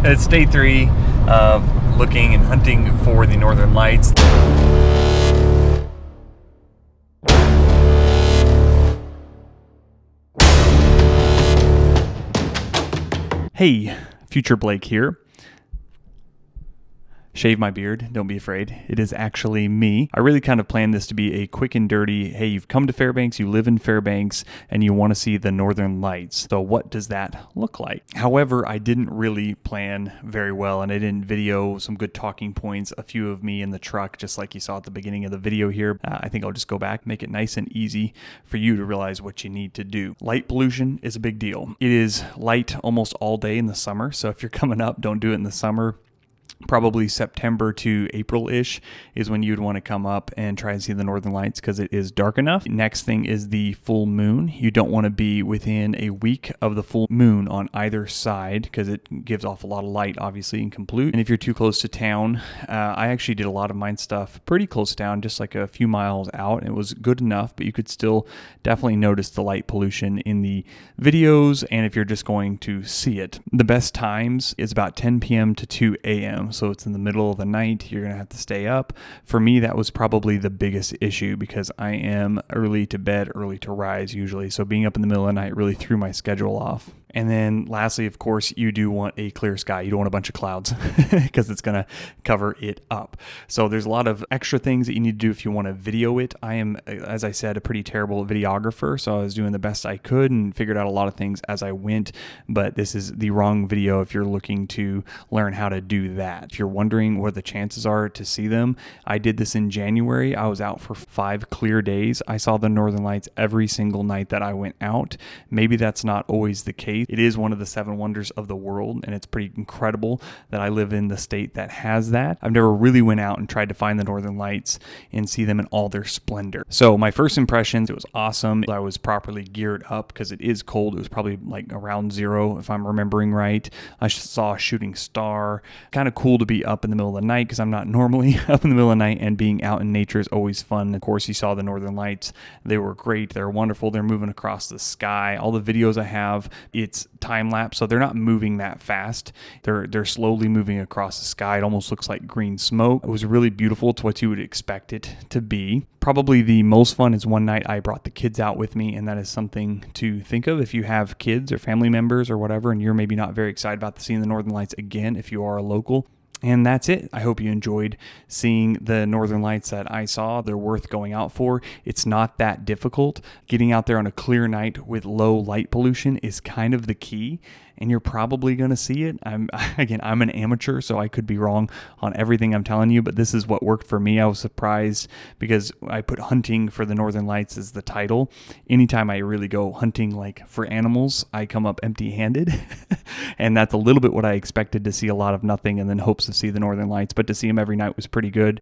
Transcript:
It's day 3 of looking and hunting for the northern lights. Hey, Future Blake here. Shave my beard, don't be afraid. It is actually me. I really kind of planned this to be a quick and dirty, hey, you've come to Fairbanks, you live in Fairbanks, and you want to see the northern lights. So what does that look like? However, I didn't really plan very well, and I didn't video some good talking points, a few of me in the truck, just like you saw at the beginning of the video here. I think I'll just go back, make it nice and easy for you to realize what you need to do. Light pollution is a big deal. It is light almost all day in the summer, so if you're coming up, don't do it in the summer. Probably September to April-ish is when you'd want to come up and try and see the northern lights because it is dark enough. Next thing is the full moon. You don't want to be within a week of the full moon on either side because it gives off a lot of light, obviously, and can pollute. And if you're too close to town, I actually did a lot of mine stuff pretty close to town, just like a few miles out. And it was good enough, but you could still definitely notice the light pollution in the videos and if you're just going to see it. The best times is about 10 p.m. to 2 a.m. So it's in the middle of the night. You're going to have to stay up. For me, that was probably the biggest issue because I am early to bed, early to rise usually. So being up in the middle of the night really threw my schedule off. And then lastly, of course, you do want a clear sky. You don't want a bunch of clouds because it's going to cover it up. So there's a lot of extra things that you need to do if you want to video it. I am, as I said, a pretty terrible videographer. So I was doing the best I could and figured out a lot of things as I went. But this is the wrong video if you're looking to learn how to do that. If you're wondering what the chances are to see them, I did this in January. I was out for 5 clear days. I saw the northern lights every single night that I went out. Maybe that's not always the case. It is one of the 7 wonders of the world, and it's pretty incredible that I live in the state that has that. I've never really went out and tried to find the northern lights and see them in all their splendor. So my first impressions, it was awesome. I was properly geared up because it is cold. It was probably like around 0 if I'm remembering right. I saw a shooting star. Kind of cool to be up in the middle of the night because I'm not normally up in the middle of the night, and being out in nature is always fun. Of course, you saw the northern lights. They were great. They're wonderful. They're moving across the sky. All the videos I have, it's time lapse, so they're not moving that fast. They're slowly moving across the sky. It almost looks like green smoke. It was really beautiful. It's what you would expect it to be. Probably the most fun is one night I brought the kids out with me, and that is something to think of if you have kids or family members or whatever, and you're maybe not very excited about seeing the northern lights again if you are a local. And that's it. I hope you enjoyed seeing the northern lights that I saw. They're worth going out for. It's not that difficult. Getting out there on a clear night with low light pollution is kind of the key, and you're probably going to see it. I'm an amateur, so I could be wrong on everything I'm telling you, but this is what worked for me. I was surprised because I put hunting for the northern lights as the title. Anytime I really go hunting like for animals, I come up empty-handed, and that's a little bit what I expected, to see a lot of nothing and then hopes to see the northern lights, but to see them every night was pretty good.